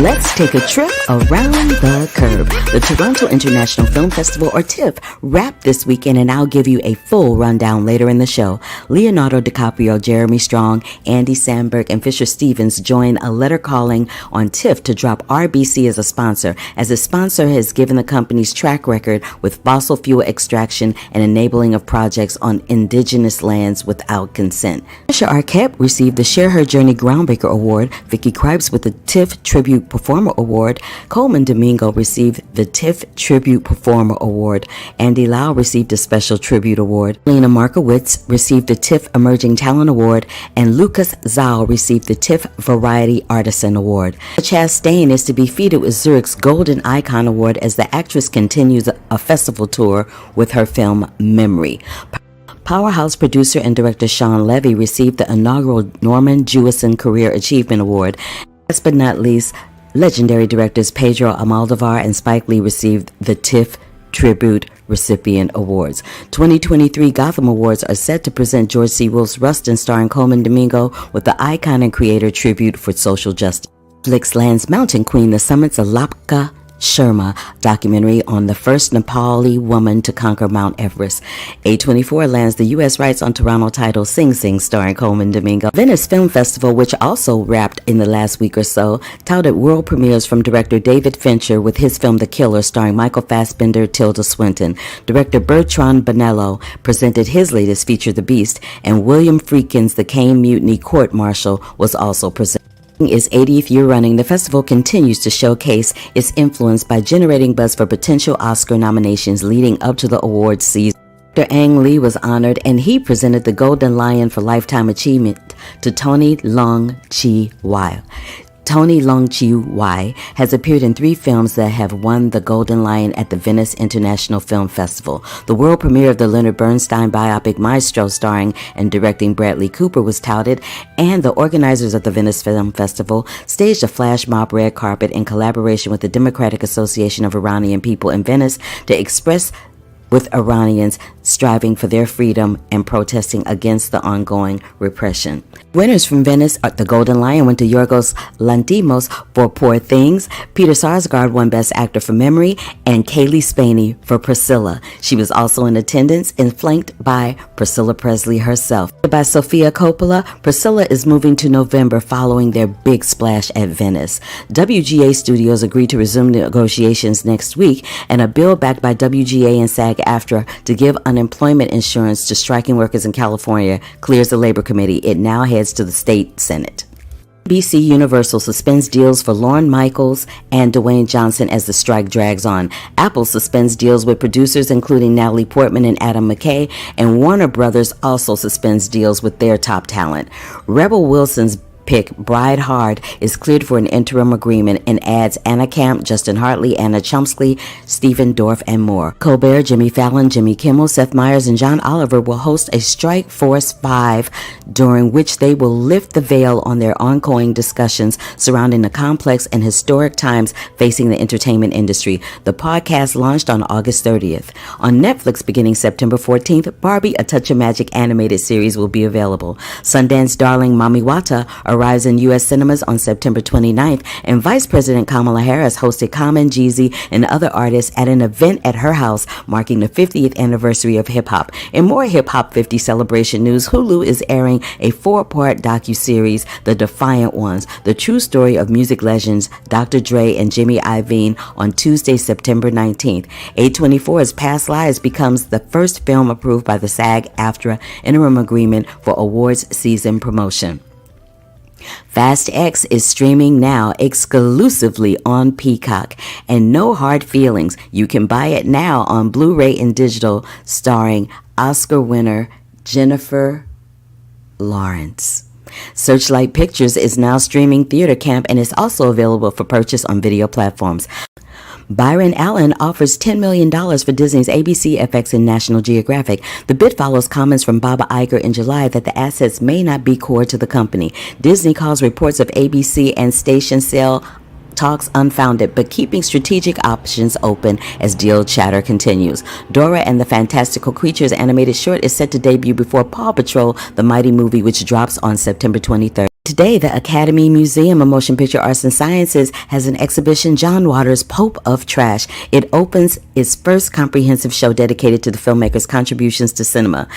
Let's take a trip around the curve. The Toronto International Film Festival, or TIFF, wrapped this weekend, and I'll give you a full rundown later in the show. Leonardo DiCaprio, Jeremy Strong, Andy Samberg, and Fisher Stevens joined a letter calling on TIFF to drop RBC as a sponsor, as the sponsor has given the company's track record with fossil fuel extraction and enabling of projects on indigenous lands without consent. Patricia Arquette received the Share Her Journey Groundbreaker Award, Vicky Krieps with the TIFF Tribute Performer Award, Coleman Domingo received the TIFF Tribute Performer Award, Andy Lau received a Special Tribute Award, Lena Markowitz received the TIFF Emerging Talent Award, and Lucas Zhao received the TIFF Variety Artisan Award. Chastain is to be featured with Zurich's Golden Icon Award as the actress continues a festival tour with her film Memory. Powerhouse producer and director Sean Levy received the inaugural Norman Jewison Career Achievement Award. Last but not least, legendary directors Pedro Almodovar and Spike Lee received the TIFF Tribute Recipient Awards. 2023 Gotham Awards are set to present George C. Wolfe's Rustin starring Coleman Domingo with the Icon and Creator Tribute for Social Justice. Netflix lands Mountain Queen, the summit's Alapka Sharma documentary on the first Nepali woman to conquer Mount Everest. A24 lands the U.S. rights on Toronto title Sing Sing starring Coleman Domingo. Venice Film Festival, which also wrapped in the last week or so, touted world premieres from director David Fincher with his film The Killer starring Michael Fassbender, Tilda Swinton. Director Bertrand Bonello presented his latest feature, The Beast, and William Friedkin's The Caine Mutiny Court Martial was also presented. Its 80th year running, the festival continues to showcase its influence by generating buzz for potential Oscar nominations leading up to the awards season. Dr. Ang Lee was honored, and he presented the Golden Lion for Lifetime Achievement to Tony Leung Chi Wai. Tony Leung-Chi-Wai has appeared in 3 films that have won the Golden Lion at the Venice International Film Festival. The world premiere of the Leonard Bernstein biopic Maestro, starring and directing Bradley Cooper, was touted, and the organizers of the Venice Film Festival staged a flash mob red carpet in collaboration with the Democratic Association of Iranian People in Venice to express with Iranians striving for their freedom and protesting against the ongoing repression. Winners from Venice, the Golden Lion went to Yorgos Lanthimos for Poor Things, Peter Sarsgaard won Best Actor for Memory, and Kaylee Spaney for Priscilla. She was also in attendance and flanked by Priscilla Presley herself. By Sofia Coppola, Priscilla is moving to November following their big splash at Venice. WGA Studios agreed to resume negotiations next week, and a bill backed by WGA and SAG-AFTRA to give unemployment insurance to striking workers in California clears the Labor Committee. It now heads to the state Senate. NBC Universal suspends deals for Lorne Michaels and Dwayne Johnson as the strike drags on. Apple suspends deals with producers including Natalie Portman and Adam McKay, and Warner Brothers also suspends deals with their top talent. Rebel Wilson's pick, Bride Hard, is cleared for an interim agreement and adds Anna Camp, Justin Hartley, Anna Chomsky, Stephen Dorff, and more. Colbert, Jimmy Fallon, Jimmy Kimmel, Seth Meyers, and John Oliver will host a Strike Force 5, during which they will lift the veil on their ongoing discussions surrounding the complex and historic times facing the entertainment industry. The podcast launched on August 30th. On Netflix beginning September 14th, Barbie, A Touch of Magic animated series will be available. Sundance darling Mamiwata arrives in U.S. cinemas on September 29th, and Vice President Kamala Harris hosted Common, Jeezy, and other artists at an event at her house marking the 50th anniversary of hip-hop. In more hip-hop 50 celebration news, Hulu is airing a 4-part docuseries, The Defiant Ones, the true story of music legends Dr. Dre and Jimmy Iovine, on Tuesday, September 19th. A24's Past Lives becomes the first film approved by the SAG-AFTRA interim agreement for awards season promotion. Fast X is streaming now exclusively on Peacock, and no hard feelings. You can buy it now on Blu-ray and digital, starring Oscar winner Jennifer Lawrence. Searchlight Pictures is now streaming Theater Camp and is also available for purchase on video platforms. Byron Allen offers $10 million for Disney's ABC, FX, and National Geographic. The bid follows comments from Bob Iger in July that the assets may not be core to the company. Disney calls reports of ABC and station sale talks unfounded, but keeping strategic options open as deal chatter continues. Dora and the Fantastical Creatures animated short is set to debut before Paw Patrol, the Mighty Movie, which drops on September 23rd. Today, the Academy Museum of Motion Picture Arts and Sciences has an exhibition, John Waters' Pope of Trash. It opens its first comprehensive show dedicated to the filmmaker's contributions to cinema.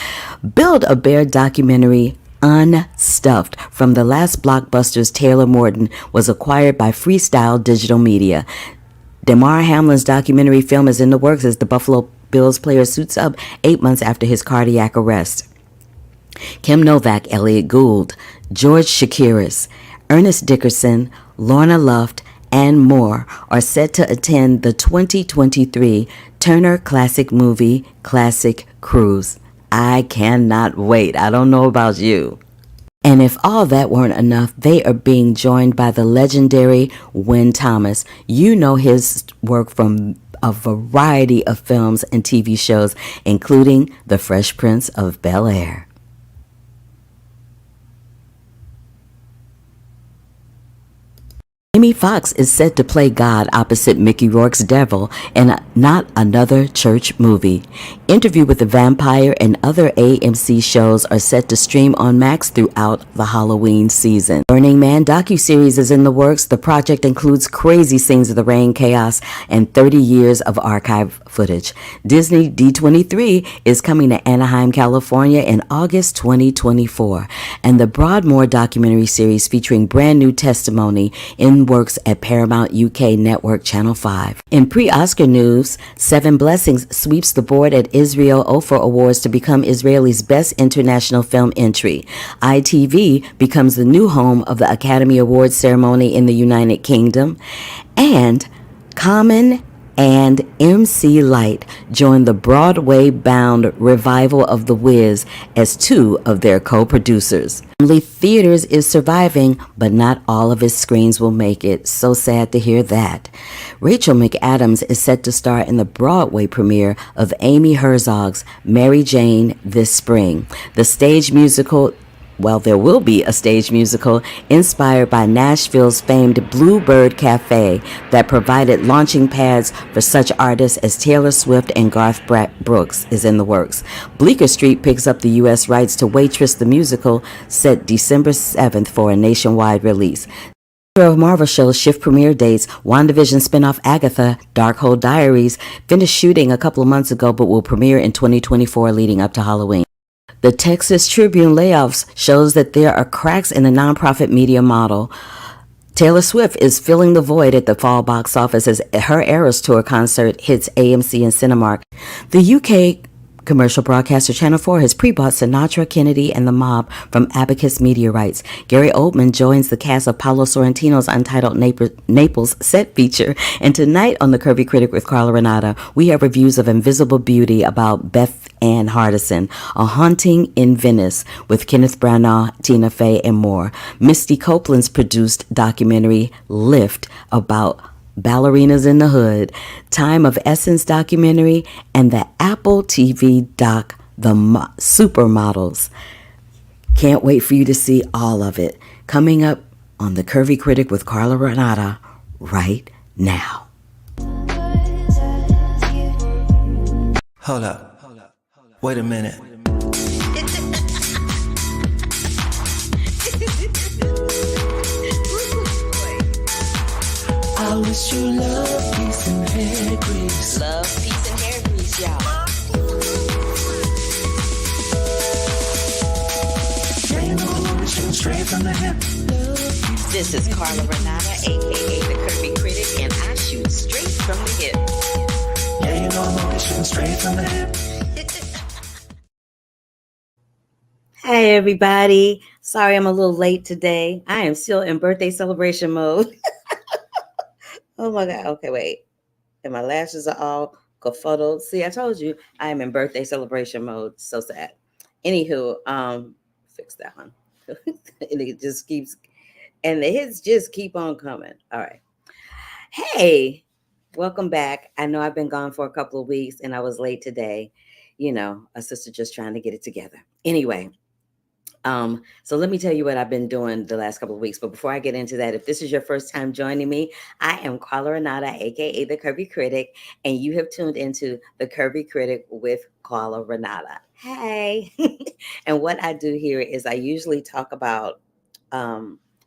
Build-A-Bear documentary Unstuffed from the last blockbuster's Taylor Morton was acquired by Freestyle Digital Media. Damar Hamlin's documentary film is in the works as the Buffalo Bills player suits up 8 months after his cardiac arrest. Kim Novak, Elliot Gould, George Shakiris, Ernest Dickerson, Lorna Luft, and more are set to attend the 2023 Turner Classic Movie Classic Cruise. I cannot wait. I don't know about you. And if all that weren't enough, they are being joined by the legendary Wynn Thomas. You know his work from a variety of films and TV shows, including The Fresh Prince of Bel-Air. Jamie Foxx is set to play God opposite Mickey Rourke's Devil in Not Another Church movie. Interview with the Vampire and other AMC shows are set to stream on Max throughout the Halloween season. Burning Man docuseries is in the works. The project includes crazy scenes of the rain chaos and 30 years of archive footage. Disney D23 is coming to Anaheim, California in August 2024. And the Broadmoor documentary series featuring brand new testimony in works at Paramount UK Network Channel 5. In pre-Oscar news, Seven Blessings sweeps the board at Israel Ofer Awards to become Israeli's best international film entry. ITV becomes the new home of the Academy Awards ceremony in the United Kingdom. And Common and MC Light joined the Broadway-bound revival of The Wiz as two of their co-producers. Only Theaters is surviving, but not all of its screens will make it. So sad to hear that. Rachel McAdams is set to star in the Broadway premiere of Amy Herzog's Mary Jane this spring. The stage musical there will be a stage musical inspired by Nashville's famed Bluebird Cafe that provided launching pads for such artists as Taylor Swift and Garth Brooks is in the works. Bleecker Street picks up the U.S. rights to Waitress the Musical, set December 7th for a nationwide release. Of Marvel shows shift premiere dates. WandaVision spinoff Agatha, Darkhold Diaries, finished shooting a couple of months ago but will premiere in 2024 leading up to Halloween. The Texas Tribune layoffs shows that there are cracks in the nonprofit media model. Taylor Swift is filling the void at the fall box office as her Eras Tour concert hits AMC and Cinemark. The UK commercial broadcaster Channel 4 has pre-bought Sinatra, Kennedy, and the Mob from Abacus Media Rights. Gary Oldman joins the cast of Paolo Sorrentino's untitled Naples set feature. And tonight on The Curvy Critic with Carla Renata, we have reviews of Invisible Beauty about Beth Ann Hardison, A Haunting in Venice with Kenneth Branagh, Tina Fey, and more. Misty Copeland's produced documentary Lift about Ballerinas in the Hood, Time of Essence documentary, and the Apple TV doc, The Supermodels. Can't wait for you to see all of it. Coming up on The Curvy Critic with Carla Renata right now. Hold up. Wait a minute. I wish you love, peace, and hair grease. Love, peace, and hair grease, y'all. Yeah, you know I'm always shooting straight from the hip. This is Carla Renata, a.k.a. The Curvy Critic, and I shoot straight from the hip. Yeah, you know I'm always shooting straight from the hip. Hey, everybody. Sorry I'm a little late today. I am still in birthday celebration mode. Oh my God. Okay, wait. And my lashes are all confuddled. See, I told you I am in birthday celebration mode. So sad. Anywho, fix that one. And it just keeps, and the hits just keep on coming. All right. Hey, welcome back. I know I've been gone for a couple of weeks and I was late today. You know, a sister just trying to get it together. Anyway. So let me tell you what I've been doing the last couple of weeks. But before I get into that, if this is your first time joining me, I am Carla Renata, aka The Curvy Critic, and you have tuned into The Curvy Critic with Carla Renata. Hey. And what I do here is I usually talk about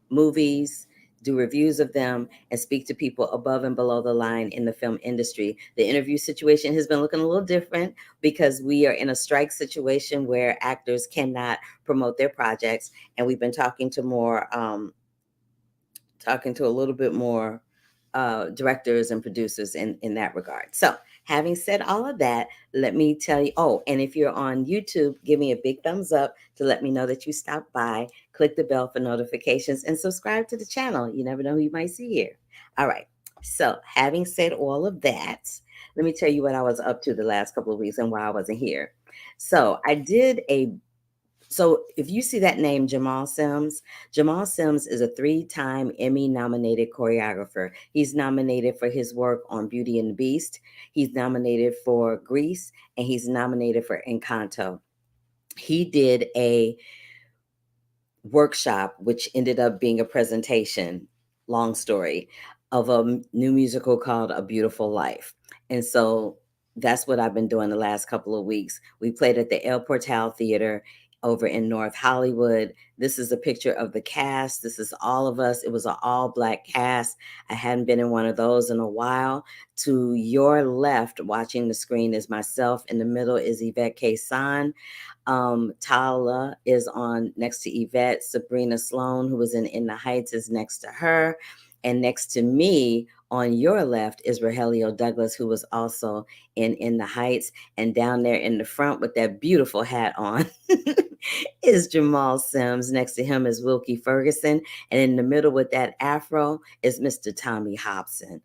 movies, do reviews of them, and speak to people above and below the line in the film industry. The interview situation has been looking a little different because we are in a strike situation where actors cannot promote their projects, and we've been talking to a little bit more directors and producers in that regard. So having said all of that, let me tell you, and if you're on YouTube, give me a big thumbs up to let me know that you stopped by, click the bell for notifications, and subscribe to the channel. You never know who you might see here. All right. So having said all of that, let me tell you what I was up to the last couple of weeks and why I wasn't here. So if you see that name, Jamal Sims is a 3-time Emmy nominated choreographer. He's nominated for his work on Beauty and the Beast. He's nominated for Grease, and he's nominated for Encanto. He did a workshop, which ended up being a presentation, long story, of a new musical called A Beautiful Life. And so that's what I've been doing the last couple of weeks. We played at the El Portal Theater over in North Hollywood. This is a picture of the cast. This is all of us. It was an all-Black cast. I hadn't been in one of those in a while. To your left, watching the screen, is myself. In the middle is Yvette Kaysan. Tala is on next to Yvette. Sabrina Sloan, who was in the Heights, is next to her. And next to me on your left is Rogelio Douglas, who was also in the Heights. And down there in the front with that beautiful hat on is Jamal Sims. Next to him is Wilkie Ferguson. And in the middle with that afro is Mr. Tommy Hobson.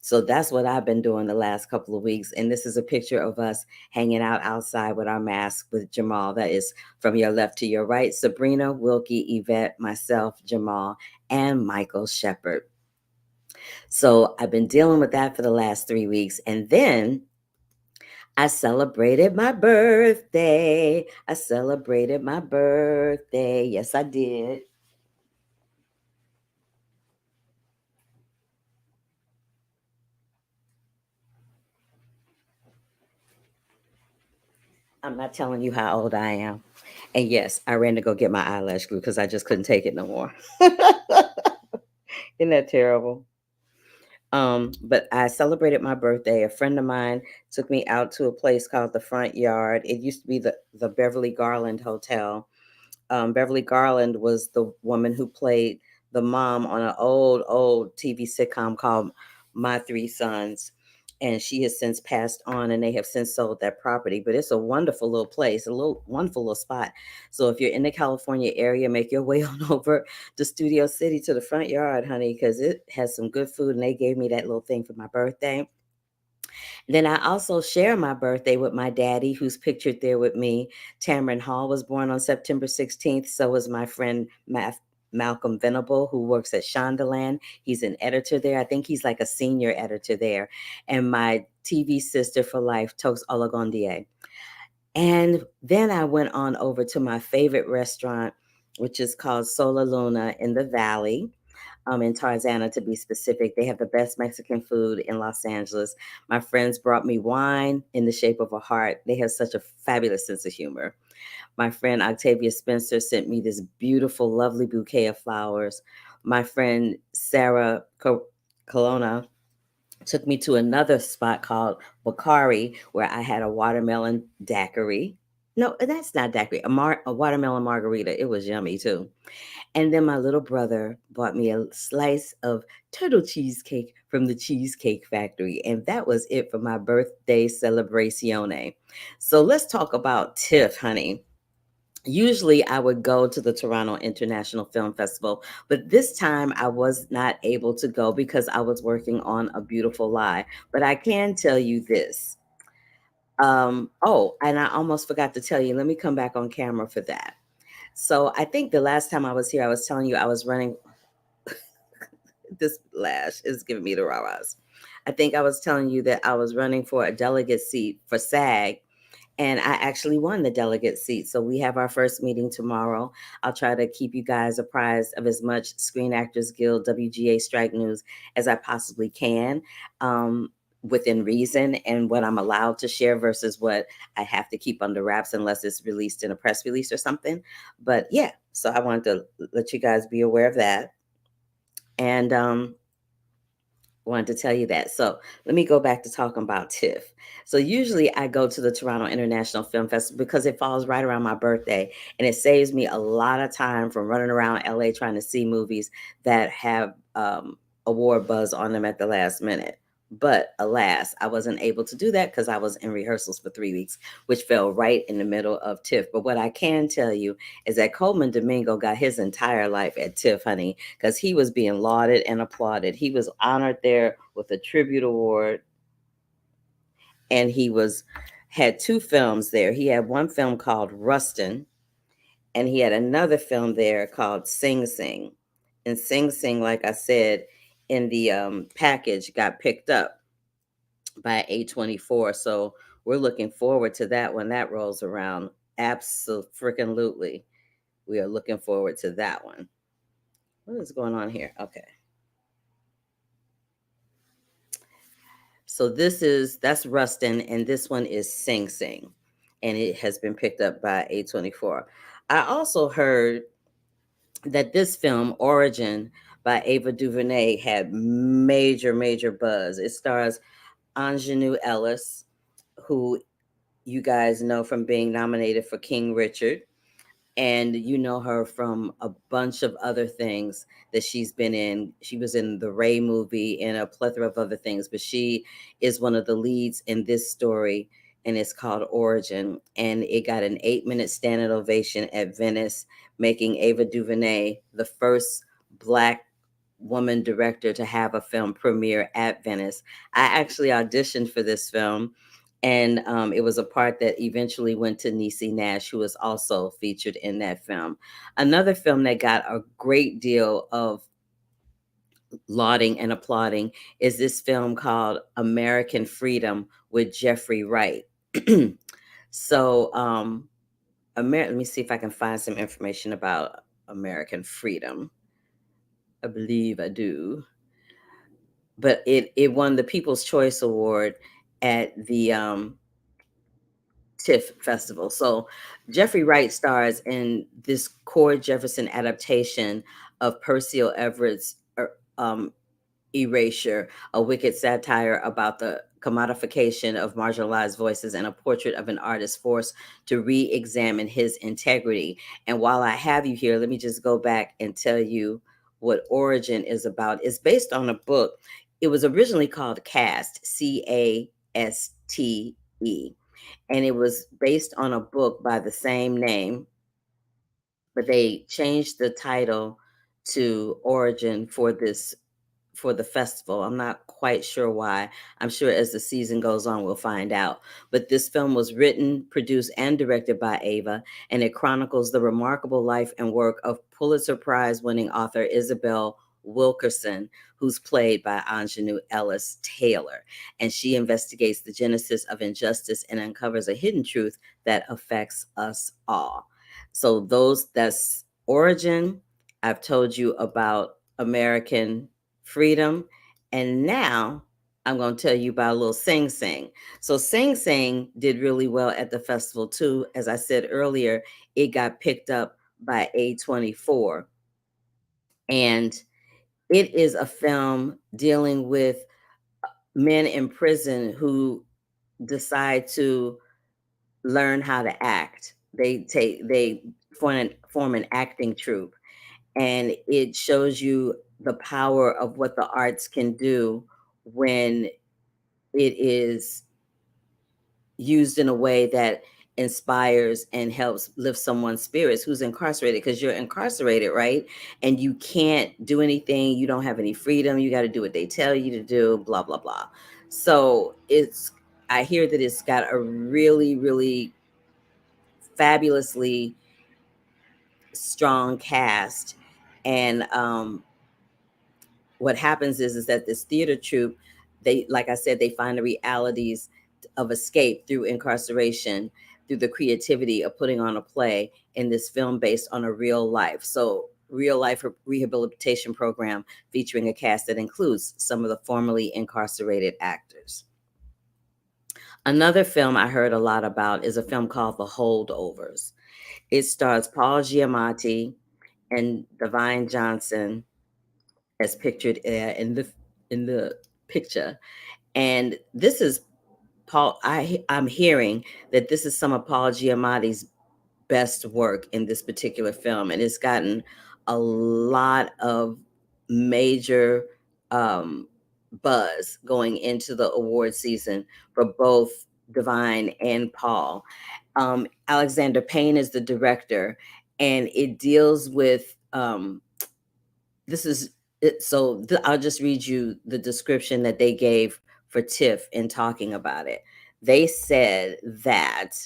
So that's what I've been doing the last couple of weeks. And this is a picture of us hanging out outside with our masks with Jamal. That is from your left to your right. Sabrina, Wilkie, Yvette, myself, Jamal, and Michael Shepard. So I've been dealing with that for the last 3 weeks. And then I celebrated my birthday. I celebrated my birthday. Yes, I did. I'm not telling you how old I am. And yes, I ran to go get my eyelash glue because I just couldn't take it no more. Isn't that terrible? But I celebrated my birthday. A friend of mine took me out to a place called the Front Yard. It used to be the Beverly Garland Hotel. Beverly Garland was the woman who played the mom on an old TV sitcom called My Three Sons. And she has since passed on, and they have since sold that property. But it's a wonderful little place, a little wonderful little spot. So if you're in the California area, make your way on over to Studio City to the Front Yard, honey, because it has some good food. And they gave me that little thing for my birthday. Then I also share my birthday with my daddy, who's pictured there with me. Tamron Hall was born on September 16th. So was my friend Malcolm Venable, who works at Shondaland. He's an editor there. I think he's like a senior editor there. And my TV sister for life, Tokes Olagondier. And then I went on over to my favorite restaurant, which is called Sola Luna in the Valley, in Tarzana to be specific. They have the best Mexican food in Los Angeles. My friends brought me wine in the shape of a heart. They have such a fabulous sense of humor. My friend Octavia Spencer sent me this beautiful, lovely bouquet of flowers. My friend Sarah Colonna took me to another spot called Bakari, where I had a watermelon daiquiri. No, that's not daiquiri, a watermelon margarita. It was yummy too. And then my little brother bought me a slice of turtle cheesecake from the Cheesecake Factory. And that was it for my birthday celebrazione. So let's talk about TIFF, honey. Usually I would go to the Toronto International Film Festival, but this time I was not able to go because I was working on A Beautiful Lie. But I can tell you this. Oh, and I almost forgot to tell you, let me come back on camera for that. So I think the last time I was here, I was telling you I was running. This lash is giving me the rah-rahs. I think I was telling you that I was running for a delegate seat for SAG, and I actually won the delegate seat. So we have our first meeting tomorrow. I'll try to keep you guys apprised of as much Screen Actors Guild WGA strike news as I possibly can. Within reason and what I'm allowed to share versus what I have to keep under wraps unless it's released in a press release or something. But yeah, so I wanted to let you guys be aware of that. And wanted to tell you that. So let me go back to talking about TIFF. So usually I go to the Toronto International Film Festival because it falls right around my birthday, and it saves me a lot of time from running around LA trying to see movies that have award buzz on them at the last minute. But alas, I wasn't able to do that because I was in rehearsals for 3 weeks, which fell right in the middle of TIFF. But what I can tell you is that Coleman Domingo got his entire life at TIFF, honey, because he was being lauded and applauded. He was honored there with a tribute award, and he was had two films there. He had one film called Rustin, and he had another film there called Sing Sing. And Sing Sing, like I said, in the package got picked up by A24. So we're looking forward to that when that rolls around. Absolutely. We are looking forward to that one. What is going on here? Okay. So that's Rustin, and this one is Sing Sing, and it has been picked up by A24. I also heard that this film, Origin, by Ava DuVernay, had major buzz. It stars Ingenue Ellis, who you guys know from being nominated for King Richard, and you know her from a bunch of other things that she's been in. She was in the Ray movie and a plethora of other things, but she is one of the leads in this story, and it's called Origin. And it got an 8-minute standing ovation at Venice, making Ava DuVernay the first Black woman director to have a film premiere at Venice. I actually auditioned for this film, and it was a part that eventually went to Niecy Nash, who was also featured in that film. Another film that got a great deal of lauding and applauding is this film called American Freedom with Jeffrey Wright. So, let me see if I can find some information about American Freedom. I believe I do. But it won the People's Choice Award at the TIFF Festival. So Jeffrey Wright stars in this Cord Jefferson adaptation of Percival Everett's um, Erasure, a wicked satire about the commodification of marginalized voices and a portrait of an artist forced to re-examine his integrity. And while I have you here, let me just go back and tell you what Origin is about. It's based on a book. It was originally called Caste, Caste, and it was based on a book by the same name, but they changed the title to Origin for the festival. I'm not quite sure why. I'm sure as the season goes on, we'll find out. But this film was written, produced, and directed by Ava, and it chronicles the remarkable life and work of Pulitzer Prize winning author Isabel Wilkerson, who's played by Anjanou Ellis Taylor. And she investigates the genesis of injustice and uncovers a hidden truth that affects us all. So that's Origin. I've told you about American Freedom. And now I'm going to tell you about a little Sing Sing. So Sing Sing did really well at the festival too. As I said earlier, it got picked up by A24. And it is a film dealing with men in prison who decide to learn how to act. They form an acting troupe, and it shows you the power of what the arts can do when it is used in a way that inspires and helps lift someone's spirits who's incarcerated, because you're incarcerated, right? And you can't do anything, you don't have any freedom, you got to do what they tell you to do, blah blah blah. So I hear that it's got a really really fabulously strong cast. And what happens is that this theater troupe, they, like I said, they find the realities of escape through incarceration, through the creativity of putting on a play in this film based on a real life. So real life rehabilitation program featuring a cast that includes some of the formerly incarcerated actors. Another film I heard a lot about is a film called The Holdovers. It stars Paul Giamatti and Divine Johnson as pictured in the picture. And this is Paul. I'm hearing that this is some of Paul Giamatti's best work in this particular film, and it's gotten a lot of major buzz going into the award season for both Divine and Paul. Alexander Payne is the director, and it deals with this is it. So I'll just read you the description that they gave for TIFF in talking about it. They said that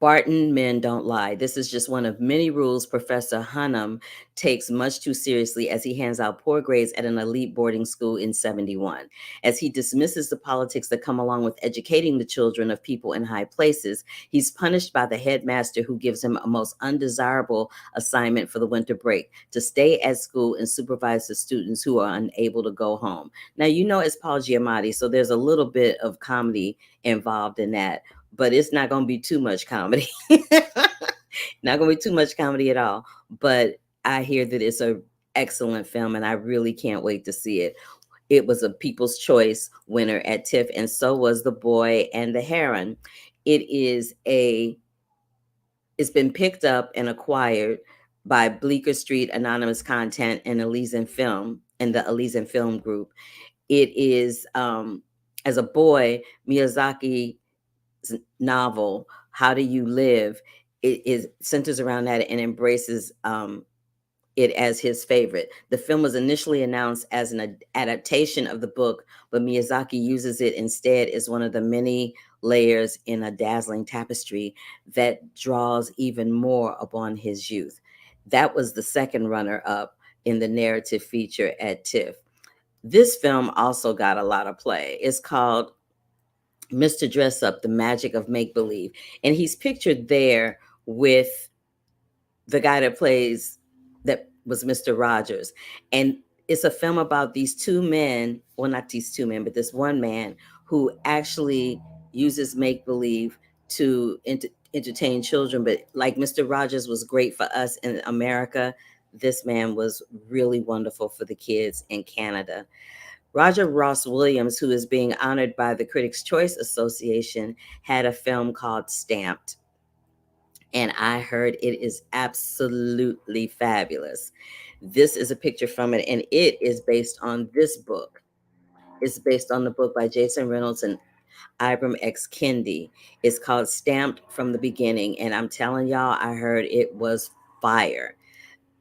Barton men don't lie. This is just one of many rules Professor Hunnam takes much too seriously as he hands out poor grades at an elite boarding school in 71. As he dismisses the politics that come along with educating the children of people in high places, he's punished by the headmaster, who gives him a most undesirable assignment for the winter break: to stay at school and supervise the students who are unable to go home. Now, it's Paul Giamatti, so there's a little bit of comedy involved in that, but it's not going to be too much comedy. Not going to be too much comedy at all. But I hear that it's an excellent film, and I really can't wait to see it. It was a People's Choice winner at TIFF, and so was The Boy and the Heron. It's been picked up and acquired by Bleecker Street Anonymous Content and Elysian Film, and the Elysian Film Group. It is, as a boy, Miyazaki novel, How Do You Live, it centers around that and embraces it as his favorite. The film was initially announced as an adaptation of the book, but Miyazaki uses it instead as one of the many layers in a dazzling tapestry that draws even more upon his youth. That was the second runner up in the narrative feature at TIFF. This film also got a lot of play. It's called Mr. Dress Up, The Magic of Make Believe. And he's pictured there with the guy that was Mr. Rogers. And it's a film about these two men, well, not these two men, but this one man who actually uses make believe to entertain children. But like Mr. Rogers was great for us in America, this man was really wonderful for the kids in Canada. Roger Ross Williams, who is being honored by the Critics' Choice Association, had a film called Stamped. And I heard it is absolutely fabulous. This is a picture from it, and it is based on this book. It's based on the book by Jason Reynolds and Ibram X. Kendi. It's called Stamped from the Beginning, and I'm telling y'all, I heard it was fire.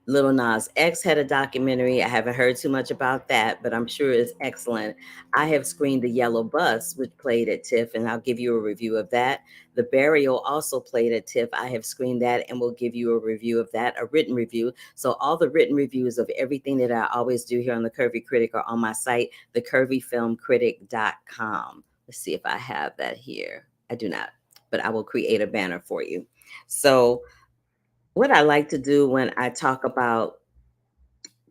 Little Nas X had a documentary. I haven't heard too much about that, but I'm sure it's excellent. I have screened The Yellow Bus, which played at TIFF, and I'll give you a review of that. The Burial also played at TIFF. I have screened that and will give you a review of that, a written review. So all the written reviews of everything that I always do here on The Curvy Critic are on my site, thecurvyfilmcritic.com. Let's see if I have that here. I do not, but I will create a banner for you. So what I like to do when I talk about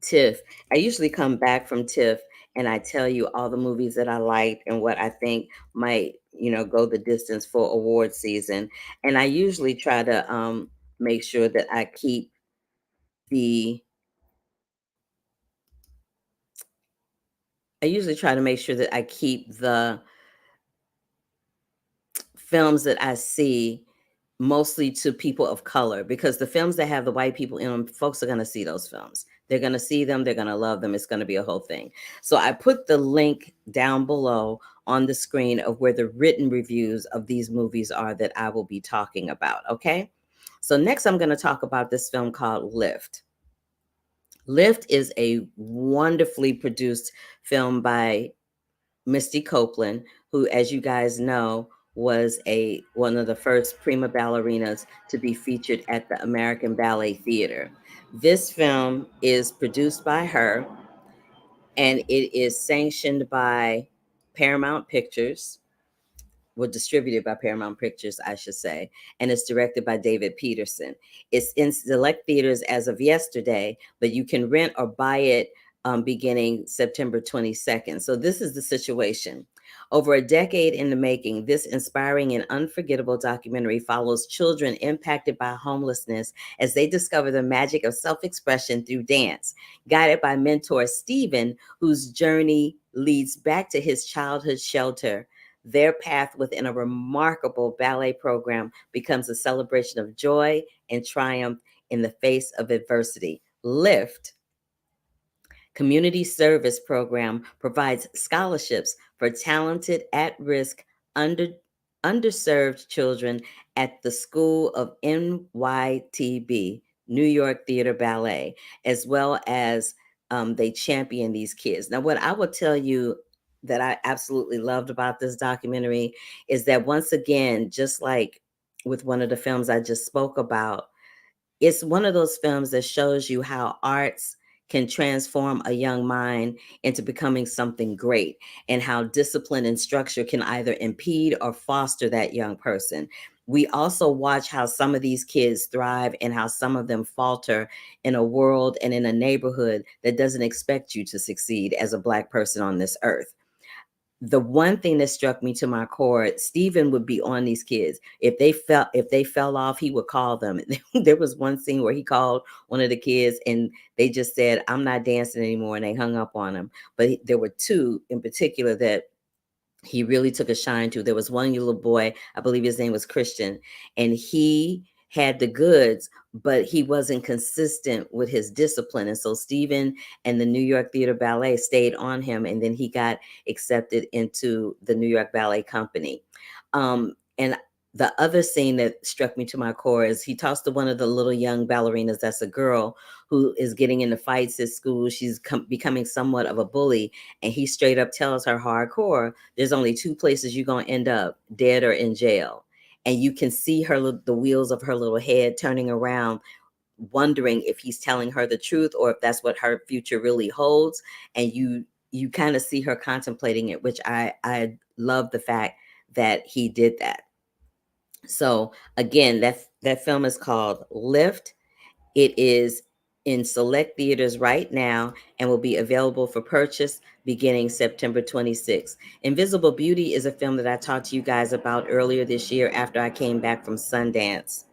TIFF, I usually come back from TIFF and I tell you all the movies that I liked and what I think might, go the distance for award season. And I usually try to make sure that the I usually try to make sure that I keep the films that I see mostly to people of color, because the films that have the white people in them, folks are going to see those films. They're going to see them. They're going to love them. It's going to be a whole thing. So I put the link down below on the screen of where the written reviews of these movies are that I will be talking about. Okay. So next I'm going to talk about this film called Lift. Lift is a wonderfully produced film by Misty Copeland, who, as you guys know, was one of the first prima ballerinas to be featured at the American Ballet Theater. This film is produced by her, and it is sanctioned by Paramount Pictures, well, distributed by Paramount Pictures, I should say, and it's directed by David Peterson. It's in select theaters as of yesterday, but you can rent or buy it beginning September 22nd. So this is the situation. Over a decade in the making, this inspiring and unforgettable documentary follows children impacted by homelessness as they discover the magic of self-expression through dance, guided by mentor Stephen, whose journey leads back to his childhood shelter. Their path within a remarkable ballet program becomes a celebration of joy and triumph in the face of adversity. Lift Community Service Program provides scholarships for talented, at-risk, under, underserved children at the School of NYTB, New York Theater Ballet, as well as they champion these kids. Now, what I will tell you that I absolutely loved about this documentary is that, once again, just like with one of the films I just spoke about, it's one of those films that shows you how arts can transform a young mind into becoming something great, and how discipline and structure can either impede or foster that young person. We also watch how some of these kids thrive and how some of them falter in a world and in a neighborhood that doesn't expect you to succeed as a Black person on this earth. The one thing that struck me to my core, Stephen would be on these kids. If they fell off, he would call them. There was one scene where he called one of the kids and they just said, "I'm not dancing anymore," and they hung up on him. But there were two in particular that he really took a shine to. There was one little boy, I believe his name was Christian, and he had the goods, but he wasn't consistent with his discipline. And so Stephen and the New York Theater Ballet stayed on him, and then he got accepted into the New York Ballet Company. And the other scene that struck me to my core is he talks to one of the little young ballerinas that's a girl who is getting into fights at school. She's becoming somewhat of a bully, and he straight up tells her hardcore, there's only two places you're going to end up, dead or in jail. And you can see the wheels of her little head turning around, wondering if he's telling her the truth or if that's what her future really holds. And you kind of see her contemplating it, which I love the fact that he did that. So again, that film is called Lift. It is in select theaters right now and will be available for purchase beginning September 26th. Invisible Beauty is a film that I talked to you guys about earlier this year after I came back from Sundance.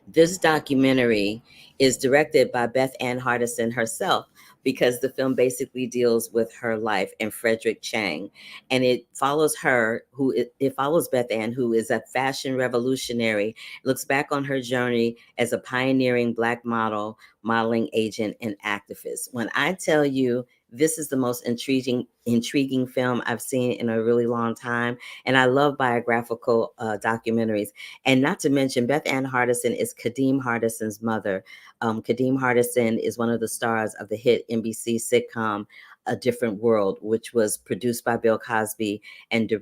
This documentary is directed by Beth Ann Hardison herself, because the film basically deals with her life and Frederick Chang. And it follows it follows Beth Ann, who is a fashion revolutionary, looks back on her journey as a pioneering Black model, modeling agent, and activist. When I tell you, this is the most intriguing film I've seen in a really long time. And I love biographical documentaries. And not to mention, Beth Ann Hardison is Kadeem Hardison's mother. Kadeem Hardison is one of the stars of the hit NBC sitcom A Different World, which was produced by Bill Cosby and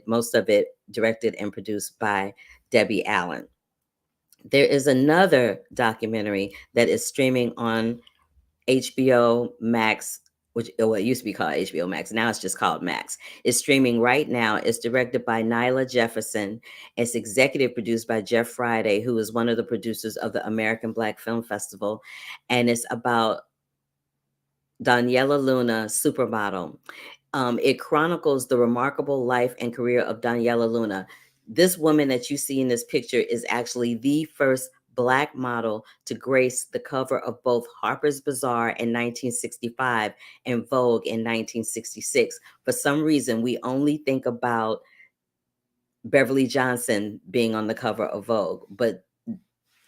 most of it directed and produced by Debbie Allen. There is another documentary that is streaming on HBO Max, which it used to be called HBO Max. Now it's just called Max. It's streaming right now. It's directed by Nyla Jefferson. It's executive produced by Jeff Friday, who is one of the producers of the American Black Film Festival. And it's about Daniela Luna, supermodel. It chronicles the remarkable life and career of Daniela Luna. This woman that you see in this picture is actually the first Black model to grace the cover of both Harper's Bazaar in 1965 and Vogue in 1966. For some reason, we only think about Beverly Johnson being on the cover of Vogue, but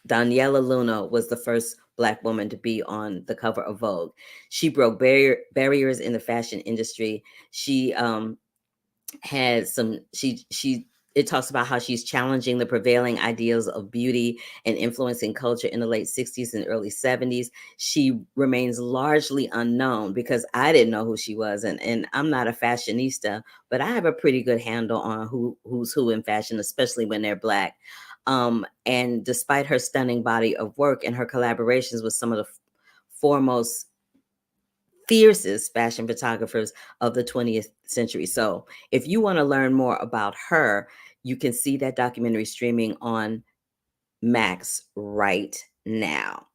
Daniela Luna was the first Black woman to be on the cover of Vogue. She broke barriers in the fashion industry. She had some she it talks about how she's challenging the prevailing ideals of beauty and influencing culture in the late 60s and early 70s. She remains largely unknown because I didn't know who she was, and I'm not a fashionista, but I have a pretty good handle on who's who in fashion, especially when they're Black. And despite her stunning body of work and her collaborations with some of the foremost fiercest fashion photographers of the 20th century. So if you want to learn more about her, you can see that documentary streaming on Max right now.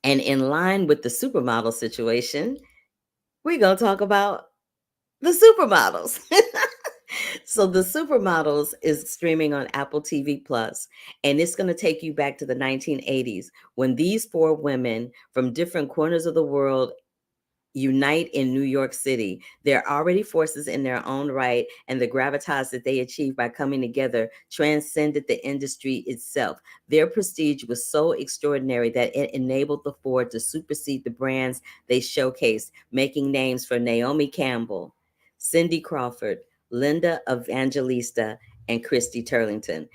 And in line with the supermodel situation, we're going to talk about the supermodels. So the Supermodels is streaming on Apple TV Plus, and it's going to take you back to the 1980s when these four women from different corners of the world unite in New York City. They're already forces in their own right, and the gravitas that they achieved by coming together transcended the industry itself. Their prestige was so extraordinary that it enabled the four to supersede the brands they showcased, making names for Naomi Campbell, Cindy Crawford, Linda Evangelista, and Christy Turlington.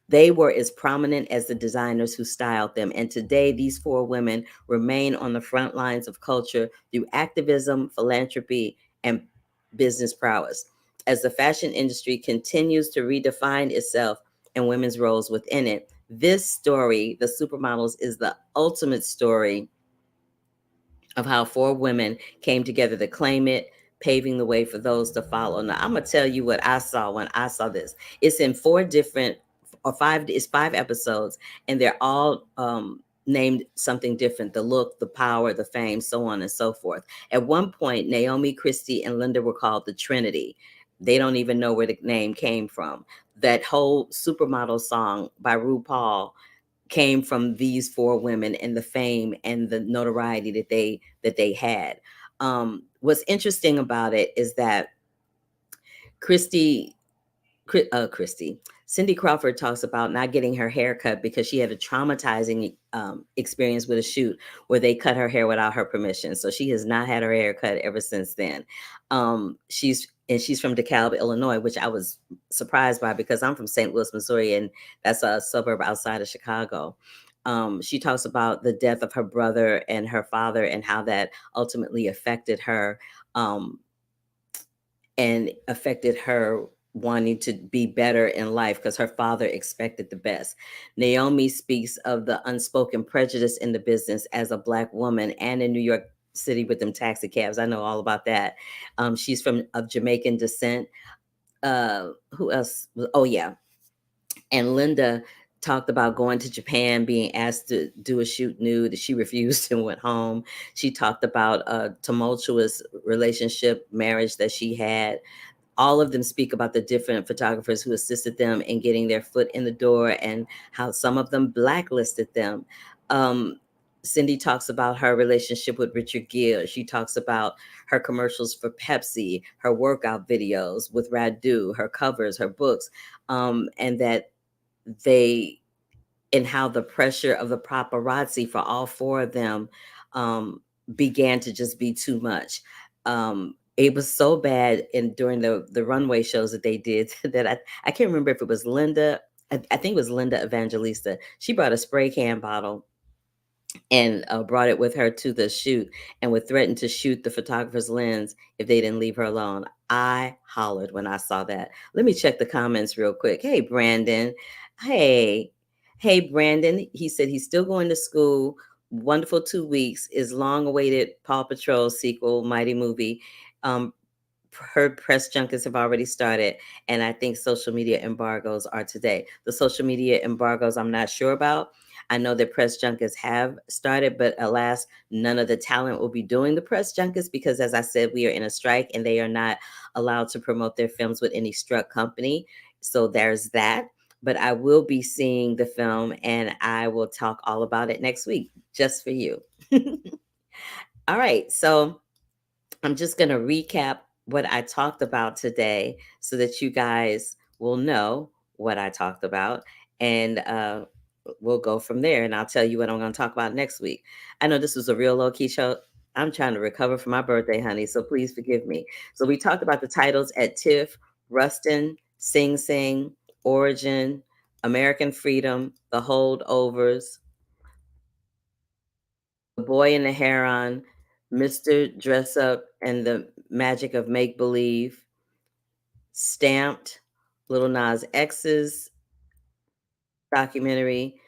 They were as prominent as the designers who styled them. And today, these four women remain on the front lines of culture through activism, philanthropy, and business prowess. As the fashion industry continues to redefine itself and women's roles within it, this story, The Supermodels, is the ultimate story of how four women came together to claim it, paving the way for those to follow. Now, I'm gonna tell you what I saw when I saw this. It's in it's 5 episodes, and they're all named something different: the look, the power, the fame, so on and so forth. At one point, Naomi, Christy, and Linda were called the Trinity. They don't even know where the name came from. That whole supermodel song by RuPaul came from these four women and the fame and the notoriety that they had. What's interesting about it is that Christy Christy. Cindy Crawford talks about not getting her hair cut because she had a traumatizing experience with a shoot where they cut her hair without her permission. So she has not had her hair cut ever since then. She's and she's from DeKalb, Illinois, which I was surprised by because I'm from St. Louis, Missouri, and that's a suburb outside of Chicago. She talks about the death of her brother and her father and how that ultimately affected her, um, and affected her wanting to be better in life because her father expected the best. Naomi speaks of the unspoken prejudice in the business as a Black woman and in New York City with them taxi cabs. I know all about that. She's from of Jamaican descent. Who else? Oh yeah, and Linda talked about going to Japan, being asked to do a shoot nude. She refused and went home. She talked about a tumultuous relationship, marriage that she had. All of them speak about the different photographers who assisted them in getting their foot in the door and how some of them blacklisted them. Um, Cindy talks about her relationship with Richard Gere. She talks about her commercials for Pepsi, her workout videos with Radu, her covers, her books, and that they and how the pressure of the paparazzi for all four of them um, began to just be too much. It was so bad in during the runway shows that they did that I can't remember if it was Linda. I think it was Linda Evangelista. She brought a spray can bottle and brought it with her to the shoot and would threaten to shoot the photographer's lens if they didn't leave her alone. I hollered when I saw that. Let me check the comments real quick. Hey, Brandon. Hey, hey, Brandon. He said he's still going to school. Wonderful 2 weeks. Is long awaited Paw Patrol sequel, Mighty Movie. Um, Heard press junkets have already started, and I think social media embargoes are today. The social media embargoes I'm not sure about. I know that press junkets have started, but alas, none of the talent will be doing the press junkets because, as I said, we are in a strike and they are not allowed to promote their films with any struck company. So there's that. But I will be seeing the film and I will talk all about it next week just for you. All right. So I'm just going to recap what I talked about today so that you guys will know what I talked about. And we'll go from there. And I'll tell you what I'm going to talk about next week. I know this was a real low key show. I'm trying to recover from my birthday, honey. So please forgive me. So we talked about the titles at TIFF, Rustin, Sing Sing, Origin, American Freedom, The Holdovers, The Boy and the Heron, Mr. Dress Up and the Magic of Make Believe, Stamped, Little Nas X's documentary.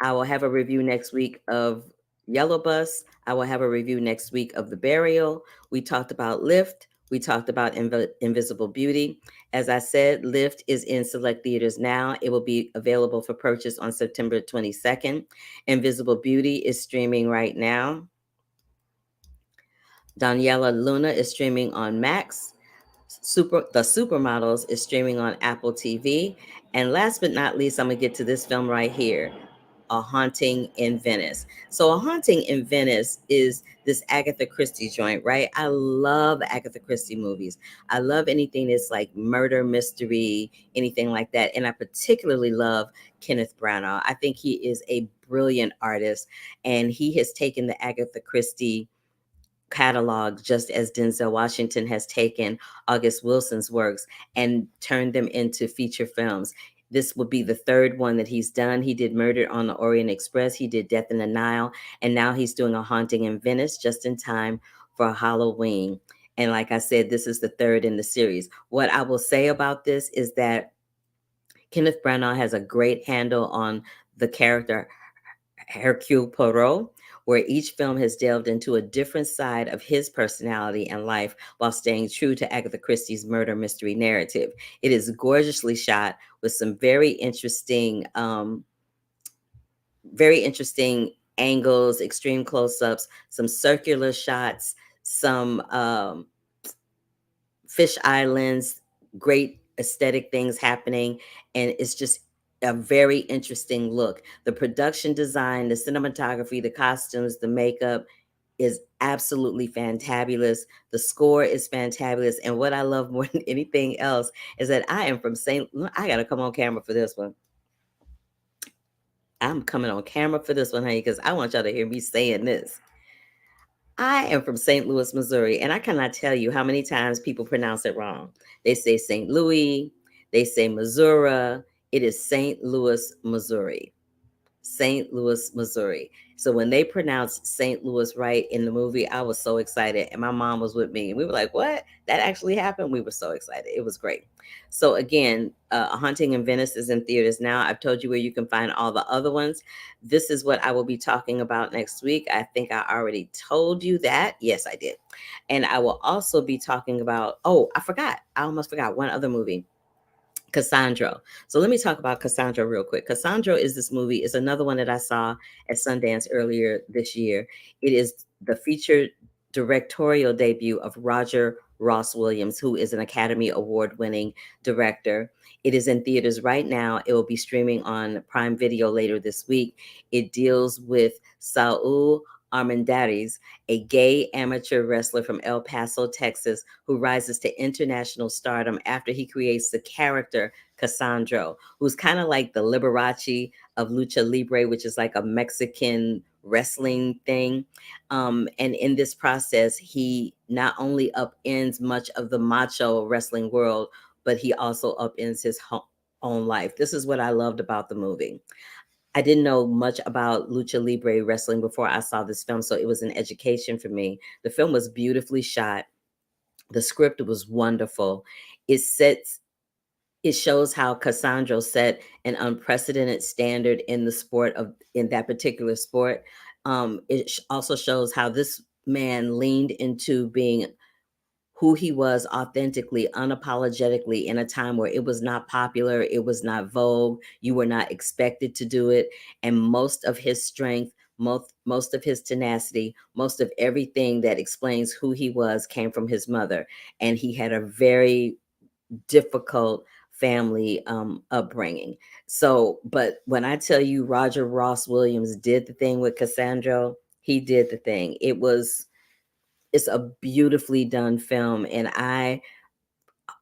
I will have a review next week of Yellow Bus. I will have a review next week of The Burial. We talked about Lift. We talked about Invisible Beauty. As I said, Lift is in select theaters now. It will be available for purchase on September 22nd. Invisible Beauty is streaming right now. Daniela Luna is streaming on Max. The Supermodels is streaming on Apple TV. And last but not least, I'm gonna get to this film right here, A Haunting in Venice. So A Haunting in Venice is this Agatha Christie joint, right? I love Agatha Christie movies. I love anything that's like murder mystery, anything like that. And I particularly love Kenneth Branagh. I think he is a brilliant artist and he has taken the Agatha Christie catalog just as Denzel Washington has taken August Wilson's works and turned them into feature films. This will be the third one that he's done. He did Murder on the Orient Express, he did Death in the Nile, and now he's doing A Haunting in Venice just in time for Halloween. And like I said, this is the third in the series. What I will say about this is that Kenneth Branagh has a great handle on the character Hercule Poirot, where each film has delved into a different side of his personality and life while staying true to Agatha Christie's murder mystery narrative. It is gorgeously shot with some very interesting angles, extreme close-ups, some circular shots, some fish islands, great aesthetic things happening, and it's just a very interesting look. The production design, the cinematography, the costumes, the makeup is absolutely fantabulous. The score is fantabulous. And what I love more than anything else is that I am from St. I got to come on camera for this one. I'm coming on camera for this one, honey, because I want y'all to hear me saying this. I am from St. Louis, Missouri, and I cannot tell you how many times people pronounce it wrong. They say St. Louis, they say Missouri. It is St. Louis, Missouri. St. Louis, Missouri. So when they pronounced St. Louis right in the movie, I was so excited. And my mom was with me. And we were like, what? That actually happened? We were so excited. It was great. So again, A Haunting in Venice is in theaters now. I've told you where you can find all the other ones. This is what I will be talking about next week. I think I already told you that. Yes, I did. And I will also be talking about, oh, I forgot. I almost forgot one other movie. Cassandro. So let me talk about Cassandro real quick. Cassandro is this movie. It's another one that I saw at Sundance earlier this year. It is the featured directorial debut of Roger Ross Williams, who is an Academy Award winning director. It is in theaters right now. It will be streaming on Prime Video later this week. It deals with Saul Armendariz, a gay amateur wrestler from El Paso, Texas, who rises to international stardom after he creates the character Cassandro, who's kind of like the Liberace of Lucha Libre, which is like a Mexican wrestling thing. And in this process, he not only upends much of the macho wrestling world, but he also upends his own life. This is what I loved about the movie. I didn't know much about Lucha Libre wrestling before I saw this film, so it was an education for me. The film was beautifully shot. The script was wonderful. It sets it shows how Cassandro set an unprecedented standard in the sport of in that particular sport. It also shows how this man leaned into being who he was authentically, unapologetically in a time where it was not popular, it was not vogue, you were not expected to do it. And most of his strength, most of his tenacity, most of everything that explains who he was came from his mother. And he had a very difficult family upbringing. So, but when I tell you Roger Ross Williams did the thing with Cassandro, he did the thing. It's a beautifully done film, and I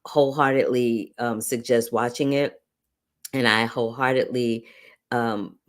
wholeheartedly suggest watching it. And I wholeheartedly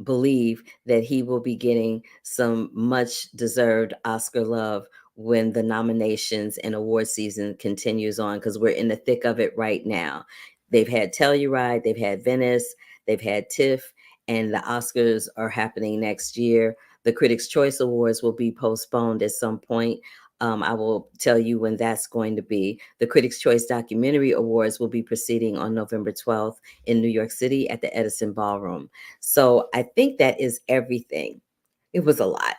believe that he will be getting some much deserved Oscar love when the nominations and award season continues on, because we're in the thick of it right now. They've had Telluride, they've had Venice, they've had TIFF, and the Oscars are happening next year. The Critics' Choice Awards will be postponed at some point. I will tell you when that's going to be. The Critics' Choice Documentary Awards will be proceeding on November 12th in New York City at the Edison Ballroom. So I think that is everything. It was a lot.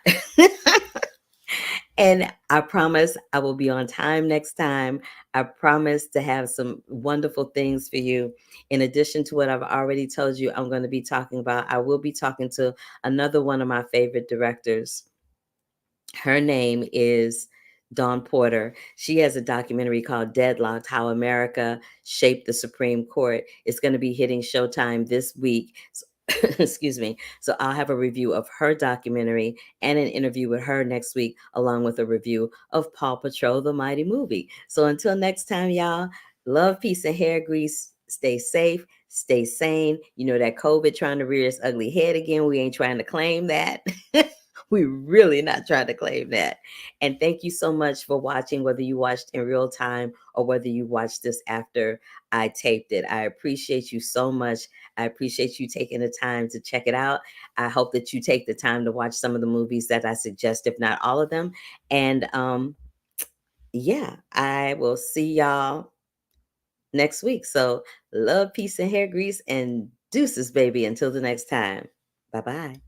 And I promise I will be on time next time. I promise to have some wonderful things for you. In addition to what I've already told you, I'm going to be talking about, I will be talking to another one of my favorite directors. Her name is Dawn Porter. She has a documentary called Deadlocked: How America Shaped the Supreme Court. It's going to be hitting Showtime this week. So, excuse me. So I'll have a review of her documentary and an interview with her next week, along with a review of Paw Patrol, the Mighty Movie. So until next time, y'all, love, peace, and hair grease. Stay safe, stay sane. You know that COVID trying to rear its ugly head again. We ain't trying to claim that. We're really not trying to claim that. And thank you so much for watching, whether you watched in real time or whether you watched this after I taped it. I appreciate you so much. I appreciate you taking the time to check it out. I hope that you take the time to watch some of the movies that I suggest, if not all of them. And yeah, I will see y'all next week. So love, peace, and hair grease, and deuces, baby, until the next time. Bye-bye.